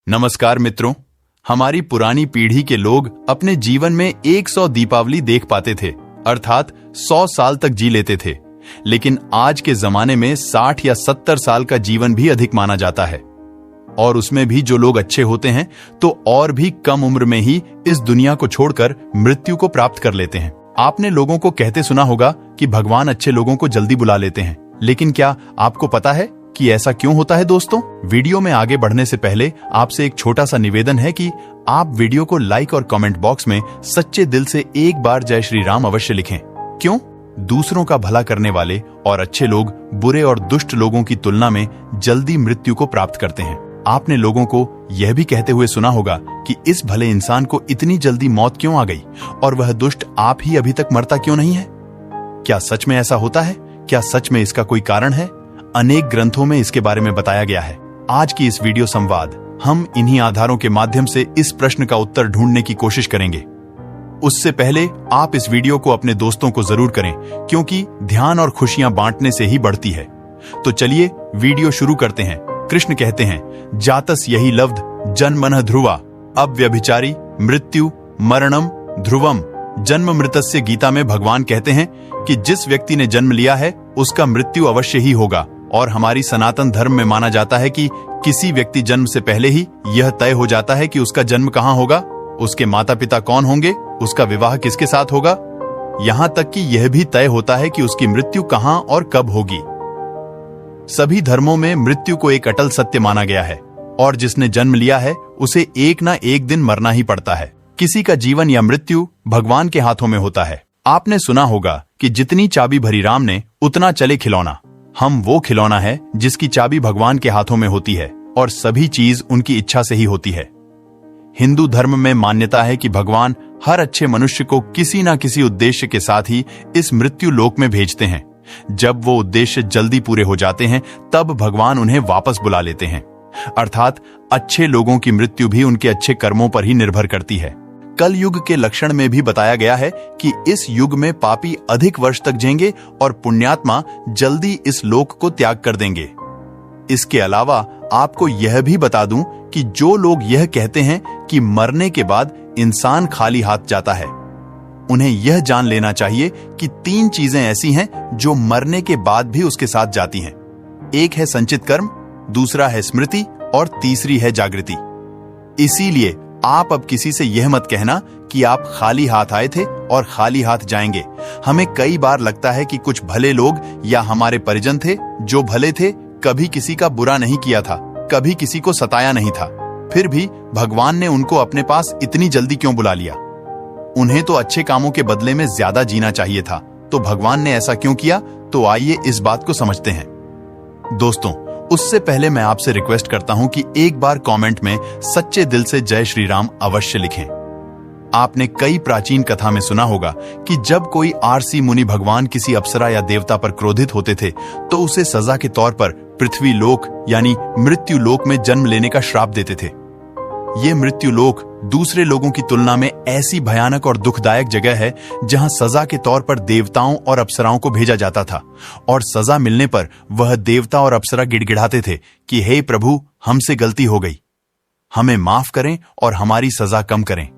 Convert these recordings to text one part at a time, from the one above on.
नमस्कार मित्रों, हमारी पुरानी पीढ़ी के लोग अपने जीवन में 100 दीपावली देख पाते थे, अर्थात 100 साल तक जी लेते थे। लेकिन आज के जमाने में 60 या 70 साल का जीवन भी अधिक माना जाता है, और उसमें भी जो लोग अच्छे होते हैं तो और भी कम उम्र में ही इस दुनिया को छोड़कर मृत्यु को प्राप्त कर लेते हैं। आपने लोगों को कहते सुना होगा कि भगवान अच्छे लोगों को जल्दी बुला लेते हैं, लेकिन क्या आपको पता है कि ऐसा क्यों होता है? दोस्तों, वीडियो में आगे बढ़ने से पहले आपसे एक छोटा सा निवेदन है कि आप वीडियो को लाइक और कमेंट बॉक्स में सच्चे दिल से एक बार जय श्री राम अवश्य लिखें। क्यों? दूसरों का भला करने वाले और अच्छे लोग बुरे और दुष्ट लोगों की तुलना में जल्दी मृत्यु को प्राप्त करते हैं। आपने लोगों को यह भी कहते हुए सुना होगा कि इस भले इंसान को इतनी जल्दी मौत क्यों आ गई और वह दुष्ट आप ही अभी तक मरता क्यों नहीं है? क्या सच में ऐसा होता है? क्या सच में इसका कोई कारण है? अनेक ग्रंथों में इसके बारे में बताया गया है। आज की इस वीडियो संवाद हम इन्हीं आधारों के माध्यम से इस प्रश्न का उत्तर ढूंढने की कोशिश करेंगे। उससे पहले आप इस वीडियो को अपने दोस्तों को जरूर करें, क्योंकि ध्यान और खुशियां बांटने से ही बढ़ती है। तो चलिए वीडियो शुरू करते हैं। कृष्ण कहते हैं, जातस यही लब्ध जन्मनः ध्रुवा अव्यभिचारी मृत्यु मरणम ध्रुवम। जन्म मृतस्य गीता में भगवान कहते हैं कि जिस व्यक्ति ने जन्म लिया है उसका मृत्यु अवश्य ही होगा, और हमारी सनातन धर्म में माना जाता है कि किसी व्यक्ति जन्म से पहले ही यह तय हो जाता है कि उसका जन्म कहाँ होगा, उसके माता पिता कौन होंगे, उसका विवाह किसके साथ होगा, यहाँ तक कि यह भी तय होता है कि उसकी मृत्यु कहाँ और कब होगी। सभी धर्मों में मृत्यु को एक अटल सत्य माना गया है, और जिसने जन्म लिया है उसे एक ना एक दिन मरना ही पड़ता है। किसी का जीवन या मृत्यु भगवान के हाथों में होता है। आपने सुना होगा कि जितनी चाबी भरी राम ने उतना चले खिलौना। हम वो खिलौना है जिसकी चाबी भगवान के हाथों में होती है, और सभी चीज उनकी इच्छा से ही होती है। हिंदू धर्म में मान्यता है कि भगवान हर अच्छे मनुष्य को किसी न किसी उद्देश्य के साथ ही इस मृत्यु लोक में भेजते हैं। जब वो उद्देश्य जल्दी पूरे हो जाते हैं तब भगवान उन्हें वापस बुला लेते हैं। अर्थात अच्छे लोगों की मृत्यु भी उनके अच्छे कर्मों पर ही निर्भर करती है। कल युग के लक्षण में भी बताया गया है कि इस युग में पापी अधिक वर्ष तक जिएंगे और पुण्यात्मा जल्दी इस लोक को त्याग कर देंगे। इसके अलावा आपको यह भी बता दूं कि जो लोग यह कहते हैं कि मरने के बाद इंसान खाली हाथ जाता है, उन्हें यह जान लेना चाहिए कि 3 चीजें ऐसी हैं जो मरने के बाद भी उसके साथ जाती हैं। एक है संचित कर्म, दूसरा है स्मृति और तीसरी है जागृति। इसीलिए आप अब किसी से यह मत कहना कि आप खाली हाथ आए थे और खाली हाथ जाएंगे। हमें कई बार लगता है कि कुछ भले लोग या हमारे परिजन थे जो भले थे, कभी किसी का बुरा नहीं किया था, कभी किसी को सताया नहीं था, फिर भी भगवान ने उनको अपने पास इतनी जल्दी क्यों बुला लिया? उन्हें तो अच्छे कामों के बदले में ज्यादा जीना चाहिए था, तो भगवान ने ऐसा क्यों किया? तो आइए इस बात को समझते हैं। दोस्तों, उससे पहले मैं आपसे रिक्वेस्ट करता हूं कि एक बार कमेंट में सच्चे दिल से जय श्री राम अवश्य लिखें। आपने कई प्राचीन कथा में सुना होगा कि जब कोई आरसी मुनि भगवान किसी अप्सरा या देवता पर क्रोधित होते थे तो उसे सजा के तौर पर पृथ्वी लोक यानी मृत्यु लोक में जन्म लेने का श्राप देते थे। ये मृत्यु लोक दूसरे लोगों की तुलना में ऐसी भयानक और दुखदायक जगह है जहां सजा के तौर पर देवताओं और अप्सराओं को भेजा जाता था, और सजा मिलने पर वह देवता और अप्सरा गिड़गिड़ाते थे कि हे प्रभु, हमसे गलती हो गई, हमें माफ करें और हमारी सजा कम करें।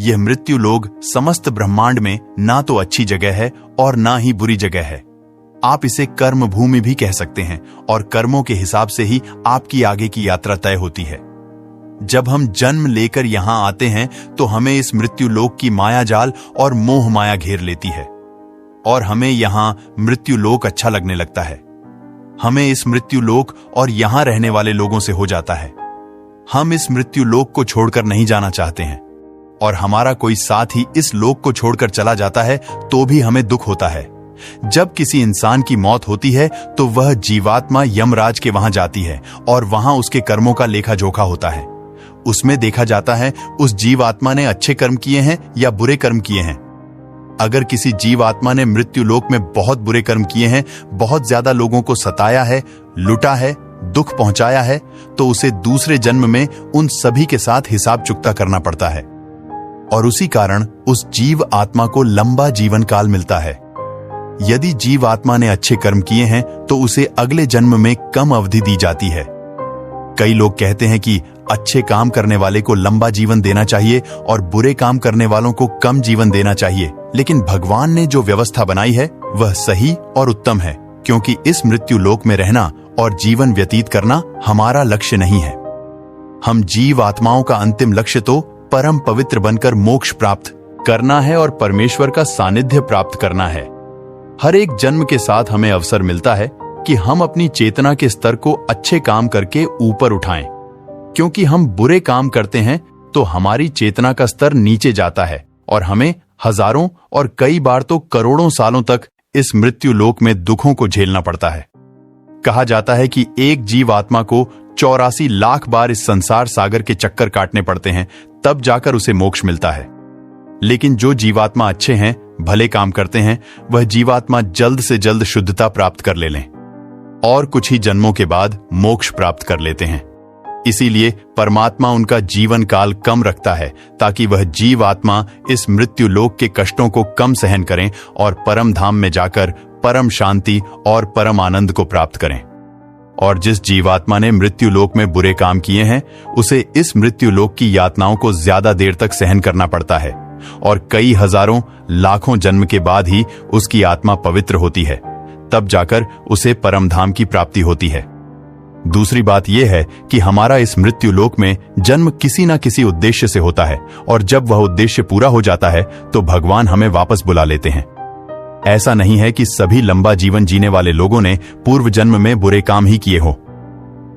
यह मृत्यु लोक समस्त ब्रह्मांड में ना तो अच्छी जगह है और ना ही बुरी जगह है। आप इसे कर्म भूमि भी कह सकते हैं, और कर्मों के हिसाब से ही आपकी आगे की यात्रा तय होती है। जब हम जन्म लेकर यहां आते हैं तो हमें इस मृत्यु लोक की माया जाल और मोह माया घेर लेती है, और हमें यहां मृत्यु लोक अच्छा लगने लगता है। हमें इस मृत्यु लोक और यहां रहने वाले लोगों से हो जाता है। हम इस मृत्यु लोक को छोड़कर नहीं जाना चाहते हैं, और हमारा कोई साथ ही इस लोक को छोड़कर चला जाता है तो भी हमें दुख होता है। जब किसी इंसान की मौत होती है तो वह जीवात्मा यमराज के वहां जाती है, और वहां उसके कर्मों का लेखा जोखा होता है। उसमें देखा जाता है उस जीवात्मा ने अच्छे कर्म किए हैं या बुरे कर्म किए हैं। अगर किसी जीवात्मा ने मृत्यु लोक में बहुत बुरे कर्म किए हैं, बहुत ज्यादा लोगों को सताया है, लुटा है, दुख पहुंचाया है, तो उसे दूसरे जन्म में उन सभी के साथ हिसाब चुकता करना पड़ता है, और उसी कारण उस जीव आत्मा को लंबा जीवन काल मिलता है। यदि जीव आत्मा ने अच्छे कर्म किए हैं तो उसे अगले जन्म में कम अवधि दी जाती है। कई लोग कहते हैं कि अच्छे काम करने वाले को लंबा जीवन देना चाहिए और बुरे काम करने वालों को कम जीवन देना चाहिए। लेकिन भगवान ने जो व्यवस्था बनाई है वह सही और उत्तम है, क्योंकि इस मृत्यु लोक में रहना और जीवन व्यतीत करना हमारा लक्ष्य नहीं है। हम जीव आत्माओं का अंतिम लक्ष्य तो परम पवित्र बनकर मोक्ष प्राप्त करना है और परमेश्वर का सानिध्य प्राप्त करना है। हर एक जन्म के साथ हमें अवसर मिलता है कि हम अपनी चेतना के स्तर को अच्छे काम करके ऊपर उठाएं, क्योंकि हम बुरे काम करते हैं तो हमारी चेतना का स्तर नीचे जाता है और हमें हजारों और कई बार तो करोड़ों सालों तक इस मृत्यु लोक में दुखों को झेलना पड़ता है। कहा जाता है कि एक जीव आत्मा को 84 लाख बार इस संसार सागर के चक्कर काटने पड़ते हैं, तब जाकर उसे मोक्ष मिलता है। लेकिन जो जीवात्मा अच्छे हैं, भले काम करते हैं, वह जीवात्मा जल्द से जल्द शुद्धता प्राप्त कर लें और कुछ ही जन्मों के बाद मोक्ष प्राप्त कर लेते हैं। इसीलिए परमात्मा उनका जीवन काल कम रखता है, ताकि वह जीव आत्मा इस मृत्यु लोक के कष्टों को कम सहन करें और परम धाम में जाकर परम शांति और परम आनंद को प्राप्त करें। और जिस जीवात्मा ने मृत्यु लोक में बुरे काम किए हैं, उसे इस मृत्यु लोक की यातनाओं को ज्यादा देर तक सहन करना पड़ता है और कई हजारों लाखों जन्म के बाद ही उसकी आत्मा पवित्र होती है, तब जाकर उसे परम धाम की प्राप्ति होती है। दूसरी बात यह है कि हमारा इस मृत्यु लोक में जन्म किसी न किसी उद्देश्य से होता है और जब वह उद्देश्य पूरा हो जाता है तो भगवान हमें वापस बुला लेते हैं। ऐसा नहीं है कि सभी लंबा जीवन जीने वाले लोगों ने पूर्व जन्म में बुरे काम ही किए हो,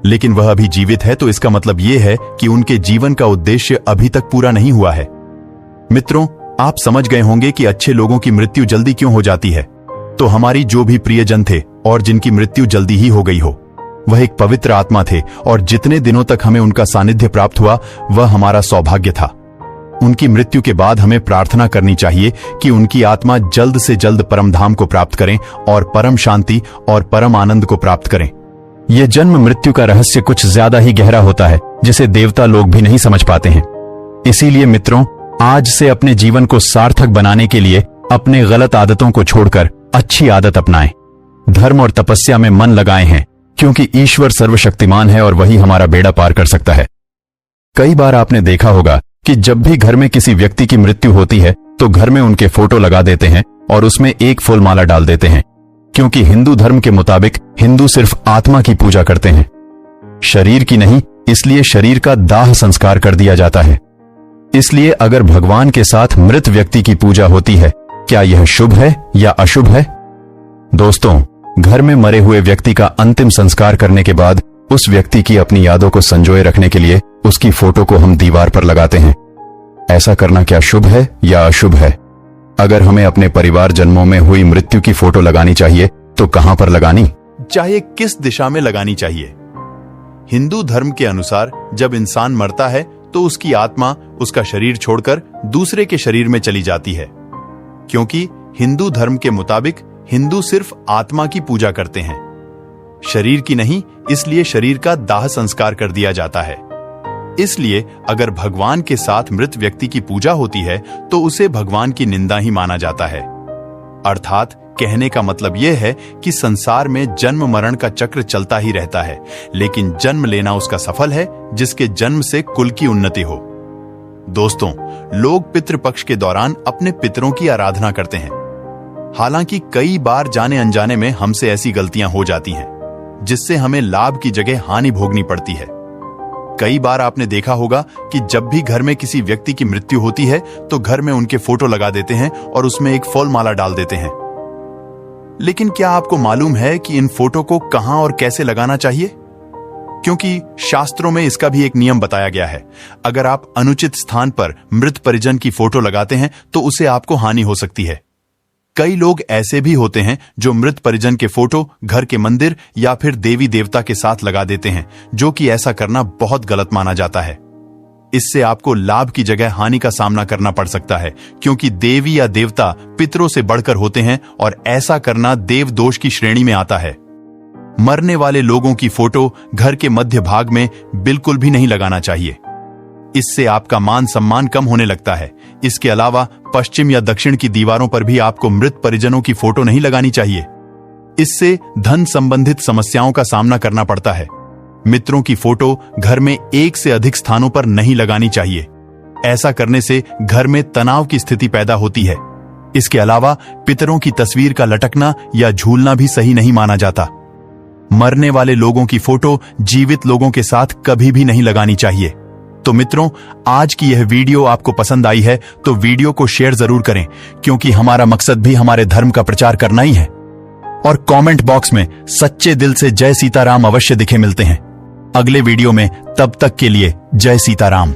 लेकिन वह अभी जीवित है तो इसका मतलब यह है कि उनके जीवन का उद्देश्य अभी तक पूरा नहीं हुआ है। मित्रों, आप समझ गए होंगे कि अच्छे लोगों की मृत्यु जल्दी क्यों हो जाती है। तो हमारी जो भी प्रियजन थे और जिनकी मृत्यु जल्दी ही हो गई हो, वह एक पवित्र आत्मा थे और जितने दिनों तक हमें उनका सानिध्य प्राप्त हुआ वह हमारा सौभाग्य था। उनकी मृत्यु के बाद हमें प्रार्थना करनी चाहिए कि उनकी आत्मा जल्द से जल्द परम धाम को प्राप्त करें और परम शांति और परम आनंद को प्राप्त करें। यह जन्म मृत्यु का रहस्य कुछ ज्यादा ही गहरा होता है, जिसे देवता लोग भी नहीं समझ पाते हैं। इसीलिए मित्रों, आज से अपने जीवन को सार्थक बनाने के लिए अपने गलत आदतों को छोड़कर अच्छी आदत अपनाएं। धर्म और तपस्या में मन लगाए हैं, क्योंकि ईश्वर सर्वशक्तिमान है और वही हमारा बेड़ा पार कर सकता है। कई बार आपने देखा होगा कि जब भी घर में किसी व्यक्ति की मृत्यु होती है तो घर में उनके फोटो लगा देते हैं और उसमें एक फूल माला डाल देते हैं, क्योंकि हिंदू धर्म के मुताबिक हिंदू सिर्फ आत्मा की पूजा करते हैं, शरीर की नहीं। इसलिए शरीर का दाह संस्कार कर दिया जाता है। इसलिए अगर भगवान के साथ मृत व्यक्ति की पूजा होती है, क्या यह शुभ है या अशुभ है? दोस्तों, घर में मरे हुए व्यक्ति का अंतिम संस्कार करने के बाद उस व्यक्ति की अपनी यादों को संजोए रखने के लिए उसकी फोटो को हम दीवार पर लगाते हैं। ऐसा करना क्या शुभ है या अशुभ है? अगर हमें अपने परिवार जन्मों में हुई मृत्यु की फोटो लगानी चाहिए तो कहां पर लगानी चाहिए, किस दिशा में लगानी चाहिए? हिंदू धर्म के अनुसार जब इंसान मरता है तो उसकी आत्मा उसका शरीर छोड़कर दूसरे के शरीर में चली जाती है, क्योंकि हिंदू धर्म के मुताबिक हिंदू सिर्फ आत्मा की पूजा करते हैं, शरीर की नहीं। इसलिए शरीर का दाह संस्कार कर दिया जाता है। इसलिए अगर भगवान के साथ मृत व्यक्ति की पूजा होती है तो उसे भगवान की निंदा ही माना जाता है। अर्थात कहने का मतलब यह है कि संसार में जन्म मरण का चक्र चलता ही रहता है, लेकिन जन्म लेना उसका सफल है जिसके जन्म से कुल की उन्नति हो। दोस्तों, लोग पितृपक्ष के दौरान अपने पितरों की आराधना करते हैं। हालांकि कई बार जाने अनजाने में हमसे ऐसी गलतियां हो जाती हैं, जिससे हमें लाभ की जगह हानि भोगनी पड़ती है। कई बार आपने देखा होगा कि जब भी घर में किसी व्यक्ति की मृत्यु होती है तो घर में उनके फोटो लगा देते हैं और उसमें एक फूल माला डाल देते हैं। लेकिन क्या आपको मालूम है कि इन फोटो को कहां और कैसे लगाना चाहिए? क्योंकि शास्त्रों में इसका भी एक नियम बताया गया है। अगर आप अनुचित स्थान पर मृत परिजन की फोटो लगाते हैं तो उसे आपको हानि हो सकती है। कई लोग ऐसे भी होते हैं जो मृत परिजन के फोटो घर के मंदिर या फिर देवी देवता के साथ लगा देते हैं, जो कि ऐसा करना बहुत गलत माना जाता है। इससे आपको लाभ की जगह हानि का सामना करना पड़ सकता है, क्योंकि देवी या देवता पितरों से बढ़कर होते हैं और ऐसा करना देव दोष की श्रेणी में आता है। मरने वाले लोगों की फोटो घर के मध्य भाग में बिल्कुल भी नहीं लगाना चाहिए। इससे आपका मान सम्मान कम होने लगता है। इसके अलावा पश्चिम या दक्षिण की दीवारों पर भी आपको मृत परिजनों की फोटो नहीं लगानी चाहिए। इससे धन संबंधित समस्याओं का सामना करना पड़ता है। मित्रों की फोटो घर में एक से अधिक स्थानों पर नहीं लगानी चाहिए। ऐसा करने से घर में तनाव की स्थिति पैदा होती है। इसके अलावा पितरों की तस्वीर का लटकना या झूलना भी सही नहीं माना जाता। मरने वाले लोगों की फोटो जीवित लोगों के साथ कभी भी नहीं लगानी चाहिए। तो मित्रों, आज की यह वीडियो आपको पसंद आई है तो वीडियो को शेयर जरूर करें, क्योंकि हमारा मकसद भी हमारे धर्म का प्रचार करना ही है। और कमेंट बॉक्स में सच्चे दिल से जय सीताराम अवश्य दिखे। मिलते हैं अगले वीडियो में, तब तक के लिए जय सीताराम।